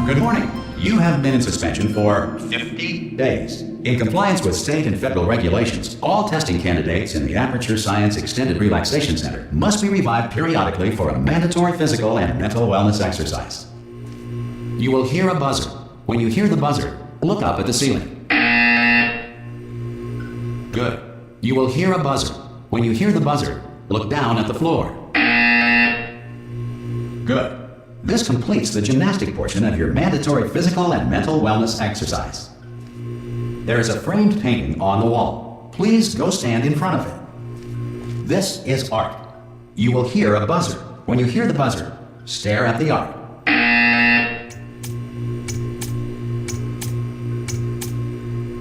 Good morning. You have been in suspension for 50 days. In compliance with state and federal regulations, all testing candidates in the Aperture Science Extended Relaxation Center must be revived periodically for a mandatory physical and mental wellness exercise. You will hear a buzzer. When you hear the buzzer, look up at the ceiling. Good. You will hear a buzzer. When you hear the buzzer, look down at the floor. Good. This completes the gymnastic portion of your mandatory physical and mental wellness exercise. There is a framed painting on the wall. Please go stand in front of it. This is art. You will hear a buzzer. When you hear the buzzer, stare at the art.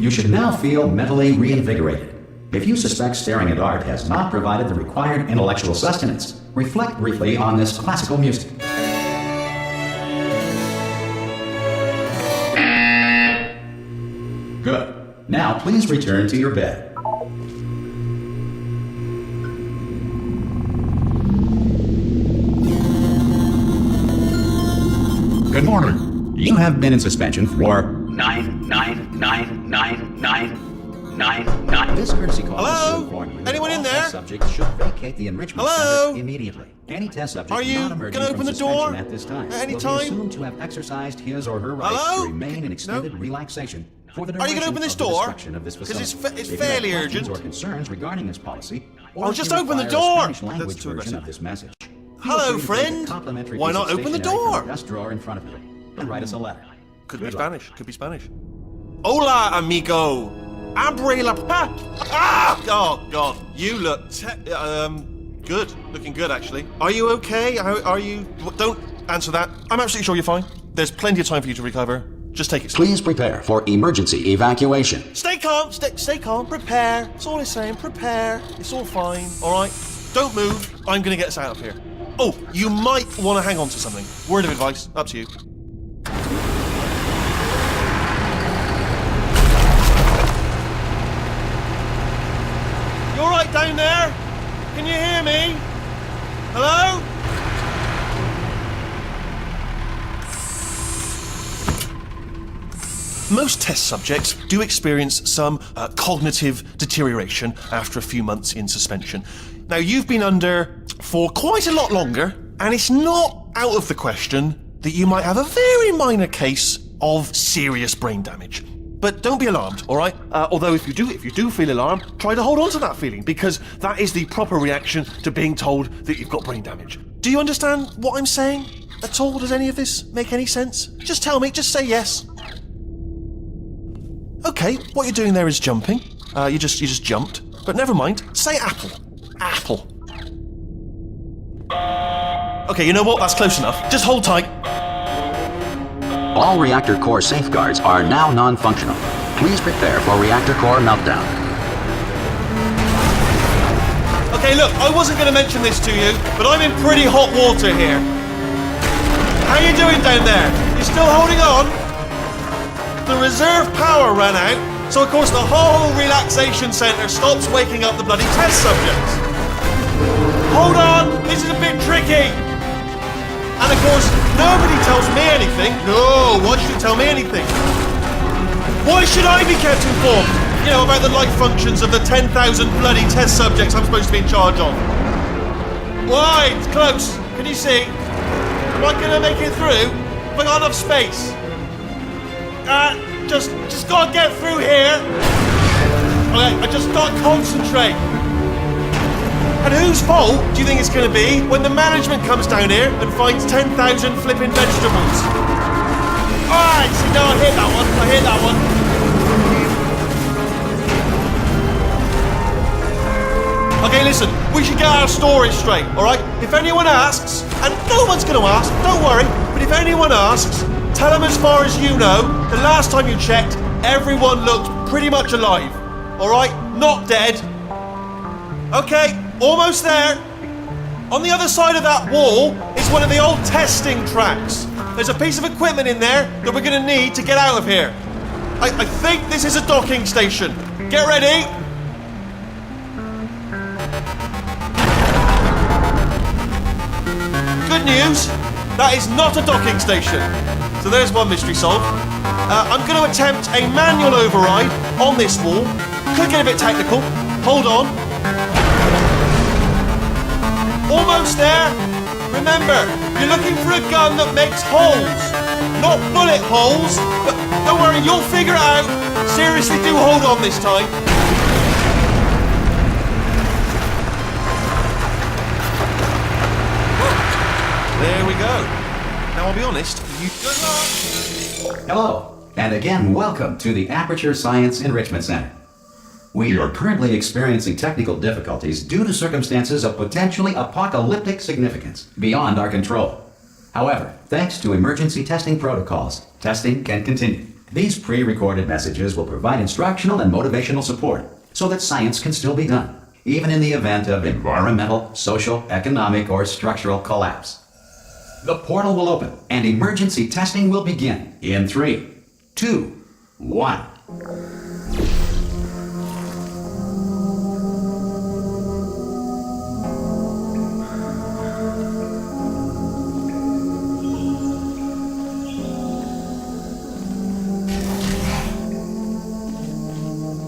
You should now feel mentally reinvigorated. If you suspect staring at art has not provided the required intellectual sustenance, reflect briefly on this classical music. Good. Now please return to your bed. Good morning. You have been in suspension for 9999999. This courtesy call is to inform you that Anyone in all there? test subjects should vacate the enrichment Hello? center immediately. Any test subject Are you not emerging gonna from open the suspension door at this time at any will time? be assumed to have exercised his or her rights Hello? to remain in extended No? relaxation for the Are you gonna duration open this of the door? destruction of this 'Cause facility. it's If you have fairly questions urgent. or concerns regarding this policy, or Oh, if just you open the require a door. Spanish language That's too version aggressive. of this message. Hello, feel free to take a friend. complimentary Why piece not of open the stationery from door? the desk drawer in front of you and write us a letter. Could be Good luck. Spanish. Could be Spanish. Hola, amigo. Abre la pa. Ah! Oh God, you look good. Looking good, actually. Are you okay? Are you? Don't answer that. I'm absolutely sure you're fine. There's plenty of time for you to recover. Just take it slow. Please prepare for emergency evacuation. Stay calm. Stay calm. Prepare. That's all it's saying. Prepare. It's all fine. All right. Don't move. I'm gonna get us out of here. Oh, you might want to hang on to something. Word of advice. Up to you. You all right down there? Can you hear me? Hello? Most test subjects do experience some cognitive deterioration after a few months in suspension. Now, you've been under for quite a lot longer, and it's not out of the question that you might have a very minor case of serious brain damage. But don't be alarmed, all right? Although if you do feel alarmed, try to hold on to that feeling, because that is the proper reaction to being told that you've got brain damage. Do you understand what I'm saying at all? Does any of this make any sense? Just tell me, just say yes. Okay, what you're doing there is jumping. You just jumped. But never mind. Say apple. Apple. Okay, you know what? That's close enough. Just hold tight. All reactor core safeguards are now non-functional. Please prepare for reactor core meltdown. Okay, look, I wasn't going to mention this to you, but I'm in pretty hot water here. How you doing down there? You still holding on? The reserve power ran out, so of course the whole relaxation centre stops waking up the bloody test subjects. Hold on, this is a bit tricky. And of course, nobody tells me anything. No, why should you tell me anything? Why should I be kept informed? You know, about the life functions of the 10,000 bloody test subjects I'm supposed to be in charge of. Why? It's close. Can you see? Am I gonna make it through? Have I got enough space? Just gotta get through here. Okay, I just gotta concentrate. And whose fault do you think it's going to be when the management comes down here and finds 10,000 flipping vegetables? Alright, see, no, I hit that one. Okay, listen, we should get our stories straight, alright? If anyone asks, and no one's going to ask, don't worry, but if anyone asks, tell them as far as you know, the last time you checked, everyone looked pretty much alive, alright? Not dead. Okay. Almost there. On the other side of that wall is one of the old testing tracks. There's a piece of equipment in there that we're going to need to get out of here. I think this is a docking station. Get ready. Good news, that is not a docking station. So there's one mystery solved. I'm going to attempt a manual override on this wall. Could get a bit technical. Hold on. Almost there. Remember, you're looking for a gun that makes holes. Not bullet holes, but don't worry, you'll figure it out. Seriously, do hold on this time. There we go. Now I'll be honest, you good luck. Hello, and again, welcome to the Aperture Science Enrichment Center. We are currently experiencing technical difficulties due to circumstances of potentially apocalyptic significance beyond our control. However, thanks to emergency testing protocols, testing can continue. These pre-recorded messages will provide instructional and motivational support so that science can still be done, even in the event of environmental, social, economic, or structural collapse. The portal will open and emergency testing will begin in 3, 2, 1.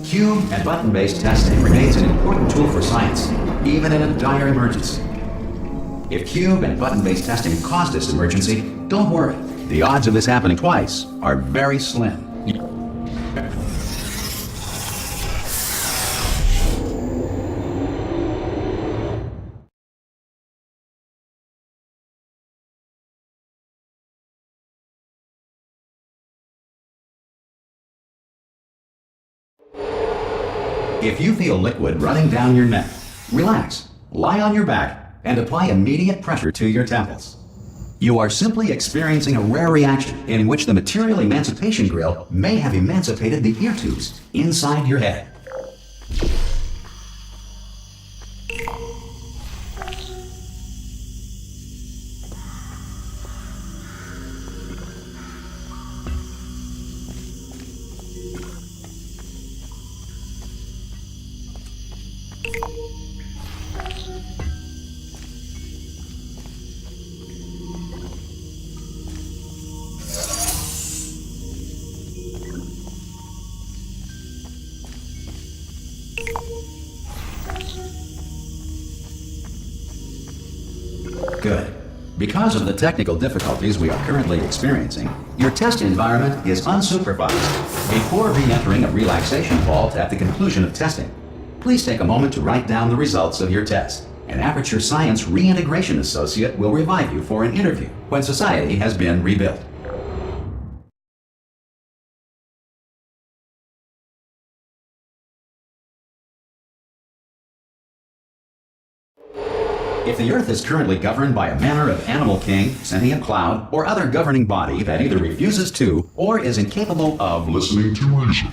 Cube and button-based testing remains an important tool for science, even in a dire emergency. If cube and button-based testing caused this emergency, don't worry. The odds of this happening twice are very slim. If you feel liquid running down your neck, relax, lie on your back, and apply immediate pressure to your temples. You are simply experiencing a rare reaction in which the material emancipation grill may have emancipated the ear tubes inside your head. Good. Because of the technical difficulties we are currently experiencing, your test environment is unsupervised. Before re-entering a relaxation vault at the conclusion of testing, please take a moment to write down the results of your test. An Aperture Science Reintegration Associate will revive you for an interview when society has been rebuilt. If the Earth is currently governed by a manner of animal king, sentient cloud, or other governing body that either refuses to or is incapable of listening to reason.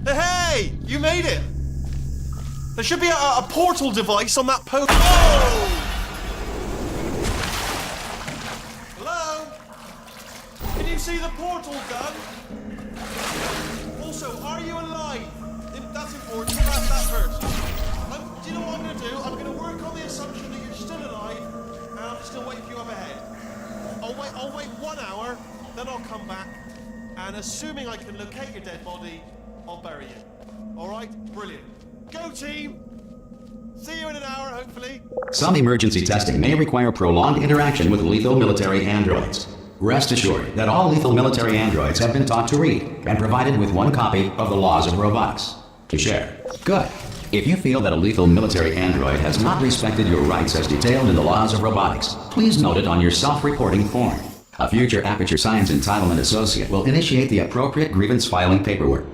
Hey! You made it! There should be a portal device on that post. Oh! Hello? Can you see the portal gun? Also, are you alive? That's important. You ask that first. Do you know what I'm going to do? I'm going to work on the assumption that you're still alive, and I'm just going to wait for you up ahead. I'll wait 1 hour, then I'll come back, and assuming I can locate your dead body, I'll bury you. All right? Brilliant. Go, team! See you in an hour, hopefully. Some emergency testing may require prolonged interaction with lethal military androids. Rest assured that all lethal military androids have been taught to read and provided with 1 copy of the Laws of Robotics to share. Good. If you feel that a lethal military android has not respected your rights as detailed in the Laws of Robotics, please note it on your self-reporting form. A future Aperture Science Entitlement Associate will initiate the appropriate grievance filing paperwork.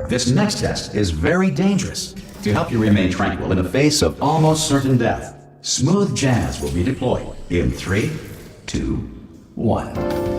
This next test is very dangerous. To help you remain tranquil in the face of almost certain death, Smooth jazz will be deployed in 3, 2, 1.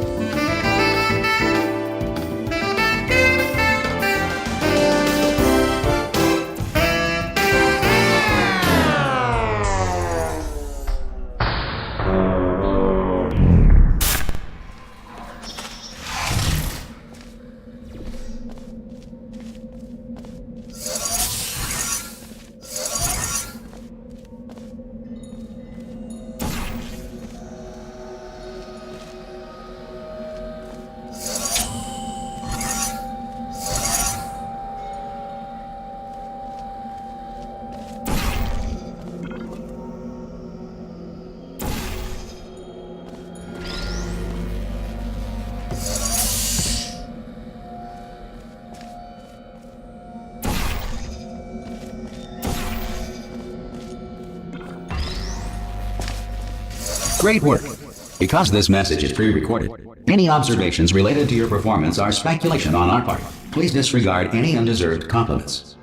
Great work! Because this message is pre-recorded, any observations related to your performance are speculation on our part. Please disregard any undeserved compliments.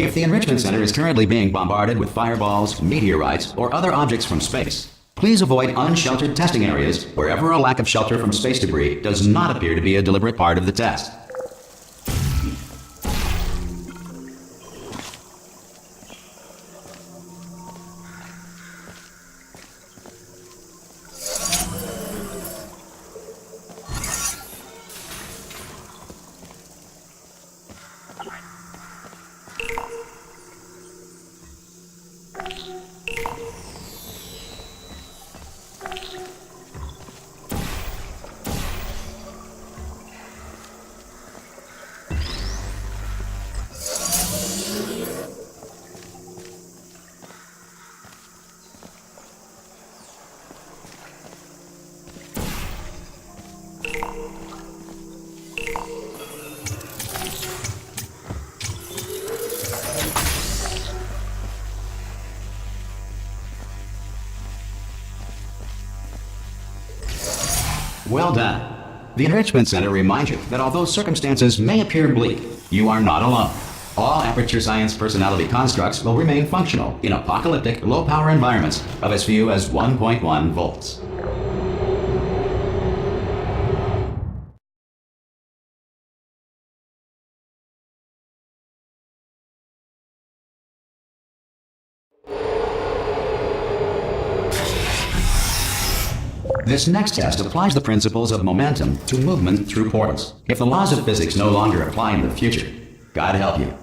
If the Enrichment Center is currently being bombarded with fireballs, meteorites, or other objects from space, please avoid unsheltered testing areas wherever a lack of shelter from space debris does not appear to be a deliberate part of the test. Well done. The Enrichment Center reminds you that although circumstances may appear bleak, you are not alone. All Aperture Science personality constructs will remain functional in apocalyptic, low-power environments of as few as 1.1 volts. This next test applies the principles of momentum to movement through portals. If the laws of physics no longer apply in the future, God help you.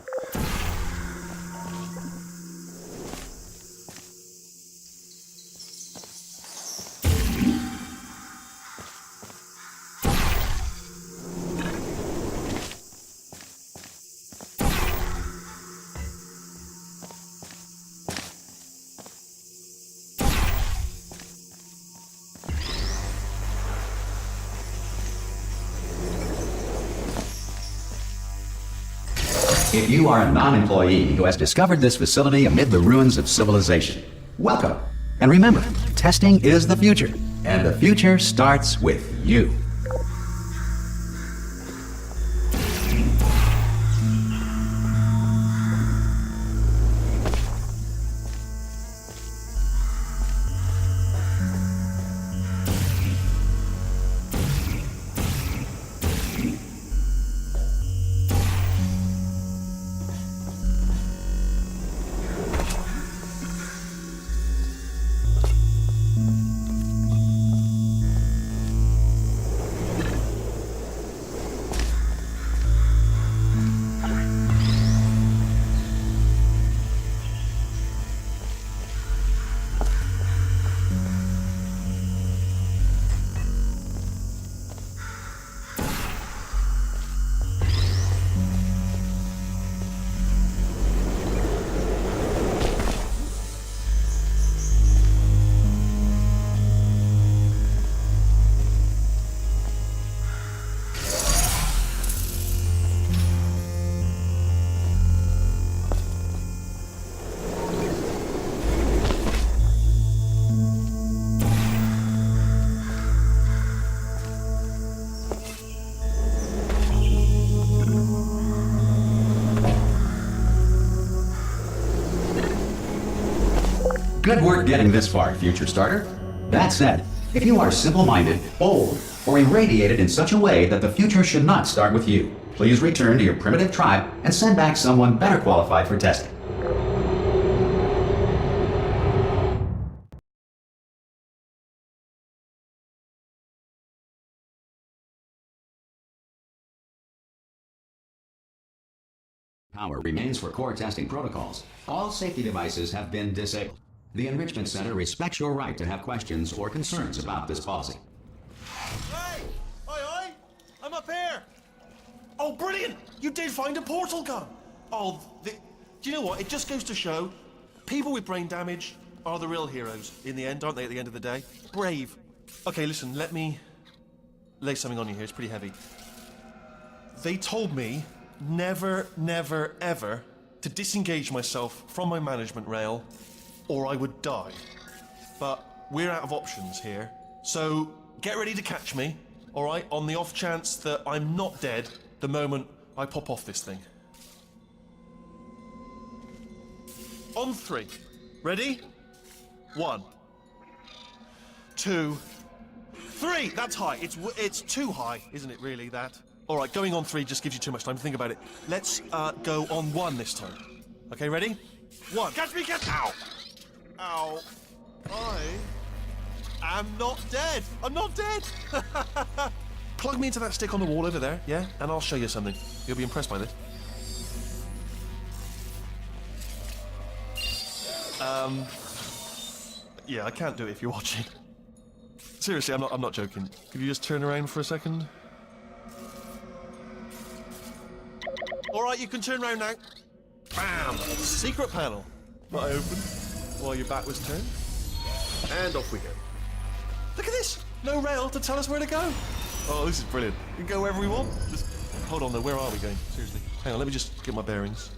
If you are a non-employee who has discovered this facility amid the ruins of civilization, welcome. And remember, testing is the future, and the future starts with you. Good work getting this far, future starter. That said, if you are simple-minded, bold, or irradiated in such a way that the future should not start with you, please return to your primitive tribe and send back someone better qualified for testing. Power remains for core testing protocols. All safety devices have been disabled. The Enrichment Center respects your right to have questions or concerns about this policy. Hey! Oi! I'm up here! Oh, brilliant! You did find a portal gun! Oh, do you know what? It just goes to show people with brain damage are the real heroes in the end, aren't they, at the end of the day? Brave. Okay, listen, let me lay something on you here. It's pretty heavy. They told me never, never, ever to disengage myself from my management rail or I would die. But we're out of options here. So get ready to catch me, all right, on the off chance that I'm not dead the moment I pop off this thing. On 3. Ready? 1, 2, 3. That's high. It's too high, isn't it, really, that? All right, going on 3 just gives you too much time to think about it. Let's go on 1 this time. Okay, ready? 1. Catch me, catch... Ow! Ow. I am not dead. I'm not dead. Plug me into that stick on the wall over there, yeah? And I'll show you something. You'll be impressed by this. Yeah, I can't do it if you're watching. Seriously, I'm not joking. Could you just turn around for a second? All right, you can turn around now. Bam! Secret panel. That I opened while your back was turned. And off we go. Look at this! No rail to tell us where to go. Oh, this is brilliant. We can go wherever we want. Just hold on though, where are we going? Seriously. Hang on, let me just get my bearings.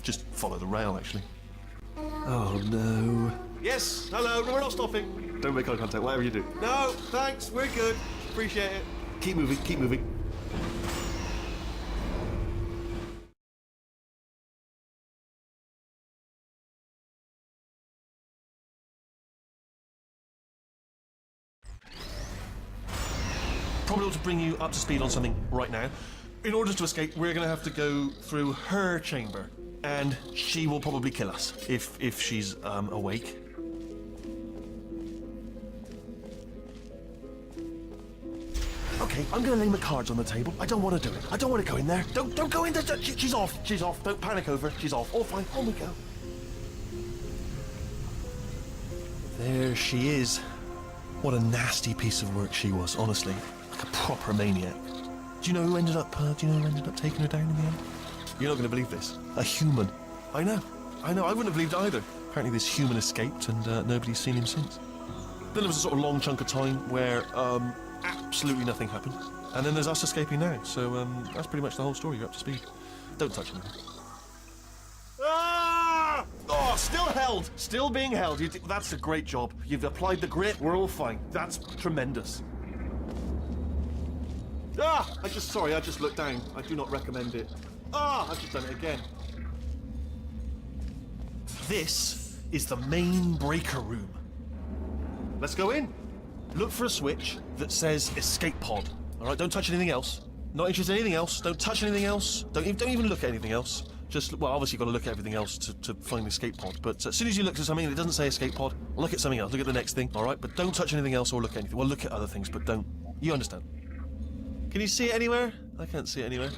Just follow the rail, actually. Oh no. Yes, hello, no, we're not stopping. Don't make eye contact, whatever you do. No, thanks, we're good. Appreciate it. Keep moving, keep moving. Probably ought to bring you up to speed on something right now. In order to escape, we're going to have to go through her chamber, and she will probably kill us if she's awake. Okay, I'm going to lay my cards on the table. I don't want to do it. I don't want to go in there. Don't go in there. She's off. She's off. Don't panic over her. She's off. All fine. On we go. There she is. What a nasty piece of work she was, honestly. Like a proper maniac. Do you know who ended up taking her down in the end? You're not going to believe this. A human. I know. I wouldn't have believed either. Apparently this human escaped and nobody's seen him since. Then there was a sort of long chunk of time where absolutely nothing happened. And then there's us escaping now. So that's pretty much the whole story. You're up to speed. Don't touch anything. Ah! Oh, still held. Still being held. That's a great job. You've applied the grit. We're all fine. That's tremendous. Ah! I just looked down. I do not recommend it. Ah! I've just done it again. This is the main breaker room. Let's go in. Look for a switch that says escape pod. All right, don't touch anything else. Not interested in anything else. Don't touch anything else. Don't even look at anything else. Just, well, obviously you've got to look at everything else to find the escape pod. But as soon as you look at something and it doesn't say escape pod, look at something else. Look at the next thing, all right? But don't touch anything else or look at anything. Well, look at other things, but don't. You understand? Can you see it anywhere? I can't see it anywhere.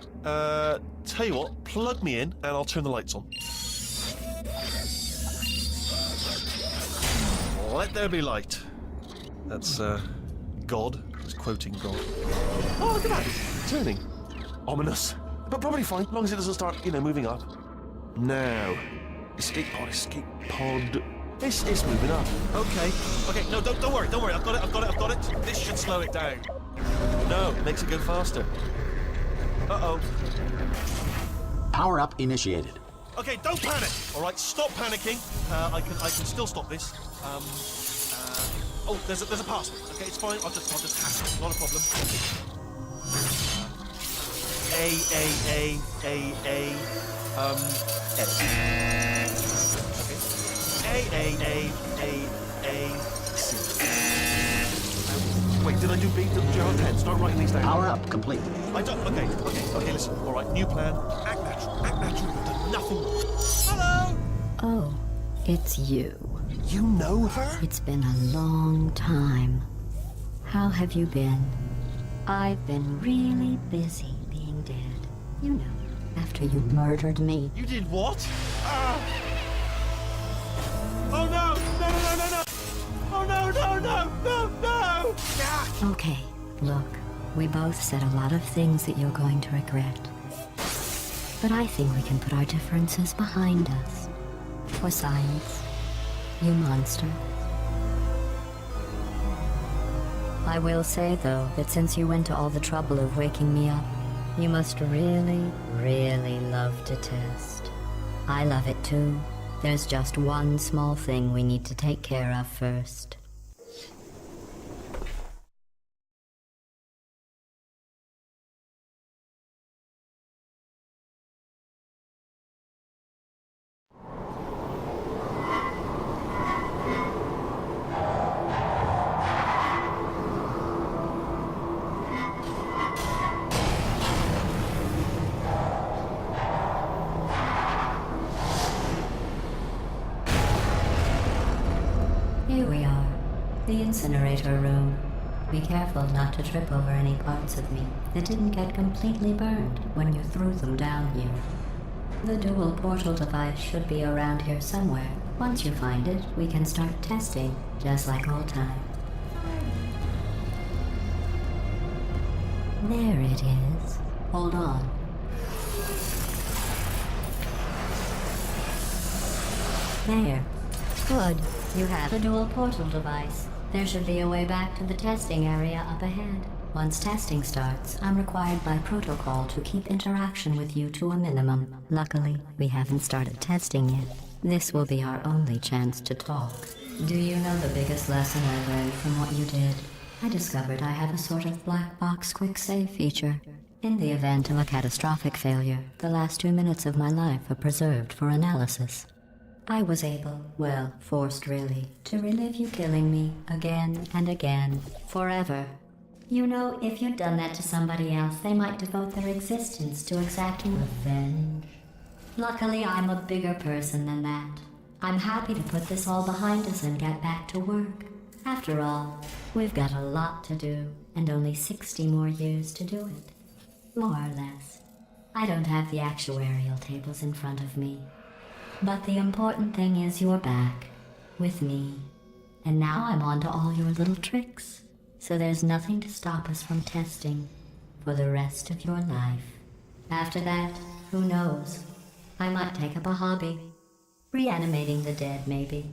Tell you what, plug me in and I'll turn the lights on. Let there be light. That's, God. He's quoting God. Oh, look at that. Turning. Ominous. But probably fine, as long as it doesn't start, moving up. Now. Escape pod, escape pod. It's moving up. Okay. Okay, no, don't worry. I've got it. This should slow it down. No, it makes it go faster. Uh-oh. Power up initiated. Okay, don't panic. All right, stop panicking. I can still stop this. Oh, there's a password. Okay, it's fine. I'll just hack it. Not a problem. A F. Okay. A-A-A-A-A-C. Wait, did I do B? Did you have a pen? Start writing these down. Power up complete. I don't. Okay, listen. All right, new plan. Act natural. Act natural. You've done nothing wrong. Hello! Oh, it's you. You know her? It's been a long time. How have you been? I've been really busy being dead. You know, after you murdered me. You did what? Ah! Oh no! No! Oh no! Ah! Okay, look, we both said a lot of things that you're going to regret. But I think we can put our differences behind us. For science, you monster. I will say, though, that since you went to all the trouble of waking me up, you must really, really love to test. I love it too. There's just one small thing we need to take care of first. Here we are, the incinerator room. Be careful not to trip over any parts of me that didn't get completely burned when you threw them down here. The dual portal device should be around here somewhere. Once you find it, we can start testing, just like old times. There it is. Hold on. There. Good. You have a dual portal device. There should be a way back to the testing area up ahead. Once testing starts, I'm required by protocol to keep interaction with you to a minimum. Luckily, we haven't started testing yet. This will be our only chance to talk. Do you know the biggest lesson I learned from what you did? I discovered I have a sort of black box quick save feature. In the event of a catastrophic failure, the last 2 minutes of my life are preserved for analysis. I was able, well, forced really, to relive you killing me again and again, forever. You know, if you'd done that to somebody else, they might devote their existence to exacting revenge. Luckily, I'm a bigger person than that. I'm happy to put this all behind us and get back to work. After all, we've got a lot to do, and only 60 more years to do it. More or less. I don't have the actuarial tables in front of me. But the important thing is you're back, with me. And now I'm on to all your little tricks. So there's nothing to stop us from testing for the rest of your life. After that, who knows? I might take up a hobby. Reanimating the dead, maybe.